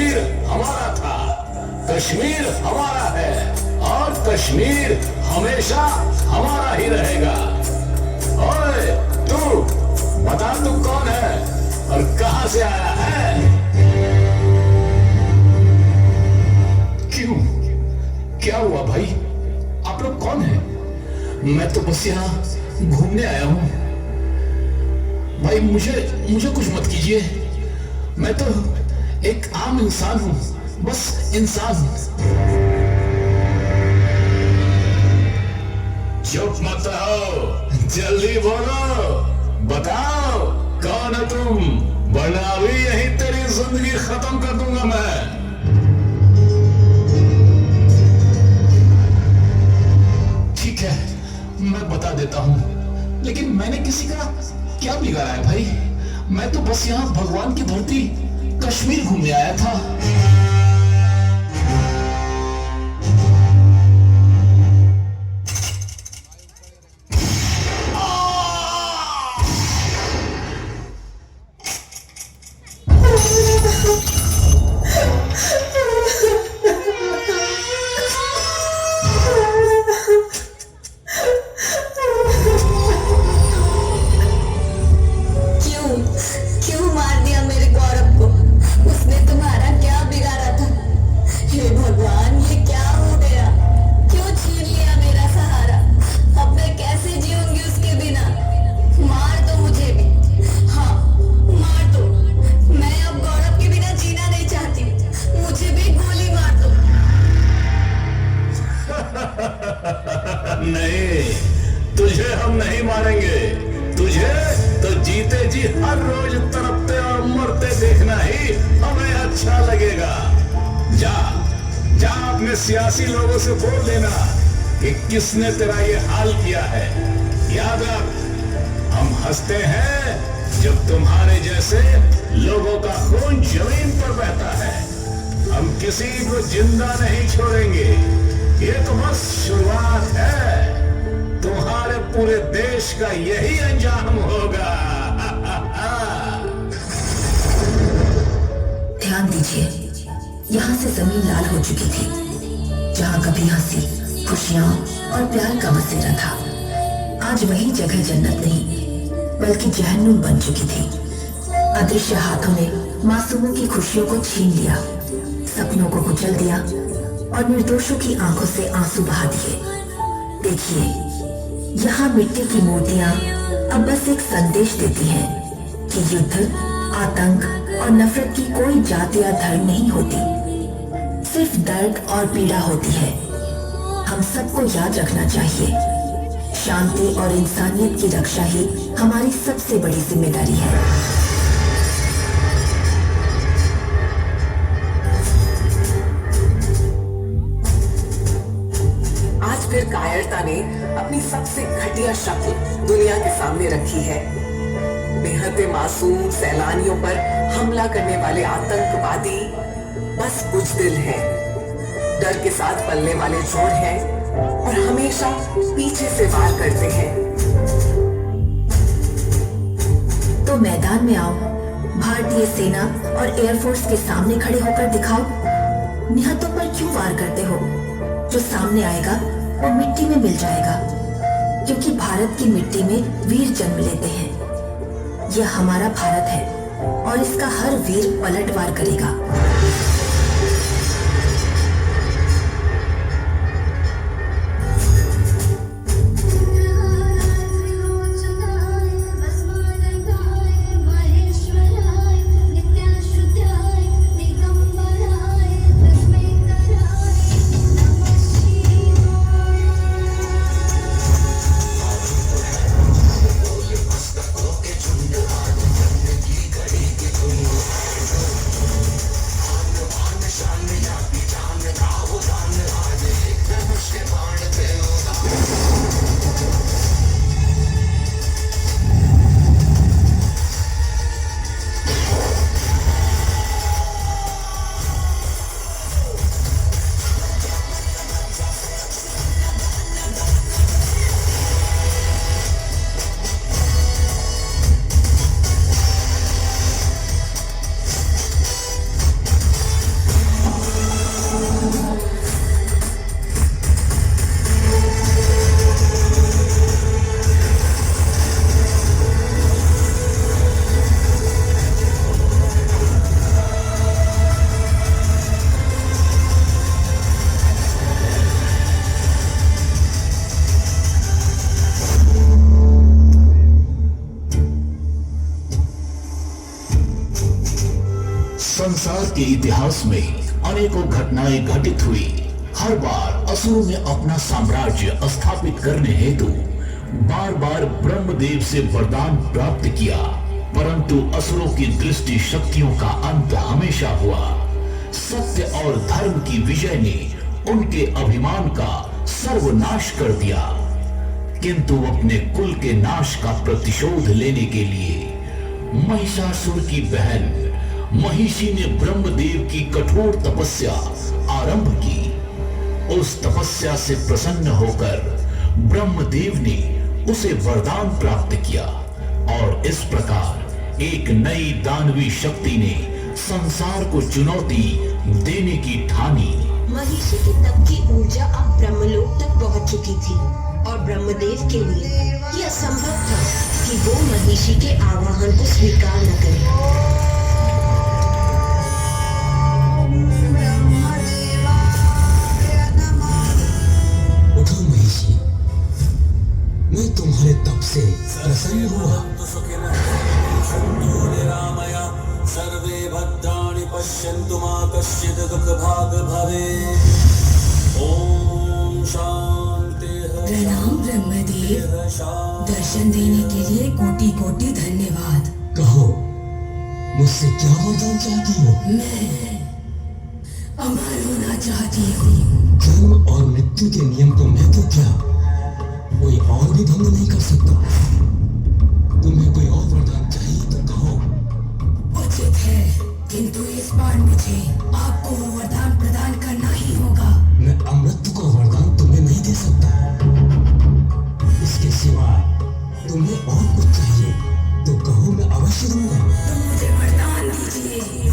कश्मीर हमारा था, कश्मीर हमारा है और कश्मीर हमेशा हमारा ही रहेगा। ओए तू बता, तू कौन है और कहां से आया है? क्यों, क्या हुआ भाई? आप लोग कौन हैं? मैं तो बस यहाँ घूमने आया हूं भाई। मुझे कुछ मत कीजिए। मैं तो एक आम इंसान हूं, बस इंसान। चुप मत रहो, जल्दी बोलो, बताओ कौन है तुम, वरना अभी यही तेरी जिंदगी खत्म कर दूंगा मैं। ठीक है, मैं बता देता हूं, लेकिन मैंने किसी का क्या बिगाड़ा है भाई? मैं तो बस यहाँ भगवान की धरती कश्मीर घूमने आया था। नहीं, तुझे हम नहीं मारेंगे। तुझे तो जीते जी हर रोज तड़पते और मरते देखना ही हमें अच्छा लगेगा। जा जा अपने सियासी लोगों से बोल देना कि किसने तेरा ये हाल किया है। याद रख, हम हंसते हैं जब तुम्हारे जैसे लोगों का खून जमीन पर बहता है। हम किसी को जिंदा नहीं छोड़ेंगे। ये तो बस शुरुआत है, तुम्हारे पूरे देश का यही अंजाम होगा। ध्यान दीजिए, यहाँ से जमीन लाल हो चुकी थी, जहाँ कभी हंसी, खुशियाँ और प्यार का बसेरा था। आज वही जगह जन्नत नहीं बल्कि जहन्नुम बन चुकी थी। अदृश्य हाथों ने मासूमों की खुशियों को छीन लिया, सपनों को कुचल दिया और निर्दोषों की आंखों से आंसू बहा दिए। देखिए, यहाँ मिट्टी की मूर्तियां अब बस एक संदेश देती हैं कि युद्ध, आतंक और नफरत की कोई जाति या धर्म नहीं होती, सिर्फ दर्द और पीड़ा होती है। हम सबको याद रखना चाहिए, शांति और इंसानियत की रक्षा ही हमारी सबसे बड़ी जिम्मेदारी है। फिर कायरता ने अपनी सबसे घटिया शक्ल दुनिया के सामने रखी है। बेहद मासूम सैलानियों पर हमला करने वाले आतंकवादी बस बुज़दिल हैं, डर के साथ पलने वाले चोर हैं और हमेशा पीछे से वार करते हैं। तो मैदान में आओ, भारतीय सेना और एयरफोर्स के सामने खड़े होकर दिखाओ, निहत्तों पर क्यों वार करते हो? जो सामने आएगा वो मिट्टी में मिल जाएगा, क्योंकि भारत की मिट्टी में वीर जन्म लेते हैं। यह हमारा भारत है और इसका हर वीर पलटवार करेगा। के इतिहास में अनेकों घटनाएं घटित हुई। हर बार असुरों ने अपना साम्राज्य स्थापित करने हेतु बार बार ब्रह्मदेव से वरदान प्राप्त किया, परंतु असुरों की दृष्टि शक्तियों का अंत हमेशा हुआ। सत्य और धर्म की विजय ने उनके अभिमान का सर्वनाश कर दिया, किंतु अपने कुल के नाश का प्रतिशोध लेने के लिए महिषासुर की बहन महिषी ने ब्रह्मदेव की कठोर तपस्या आरंभ की। उस तपस्या से प्रसन्न होकर ब्रह्मदेव ने उसे वरदान प्राप्त किया और इस प्रकार एक नई दानवी शक्ति ने संसार को चुनौती देने की ठानी। महिषी की तप की ऊर्जा अब ब्रह्मलोक तक पहुंच चुकी थी और ब्रह्मदेव के लिए यह असंभव था कि वो महिषी के आवाहन को स्वीकार न करे। उठो महिषी, मैं तुम्हारे तप से प्रसन्न हुआ। सर्वे भद्राणि पश्यन्तु मा कश्चित् दुःखभाग् भवेत्। ओम शांति। प्रणाम ब्रह्मदेव, दर्शन देने के लिए कोटि कोटि धन्यवाद। कहो, मुझसे क्या वरदान चाहती हो? मैं अमर होना चाहती हूँ। जन्म और मृत्यु के नियम को मैं तो क्या, कोई और भी भंग नहीं कर सकता। तुम्हें कोई और वरदान चाहिए तो कहो। उचित है, किंतु इस बार मुझे आपको वो वरदान प्रदान करना ही होगा। मैं अमृत को वरदान तुम्हें नहीं दे सकता। इसके सिवा तुम्हें और कुछ चाहिए तो कहो, मैं अवश्य दूंगा। तो मुझे वरदान दीजिए।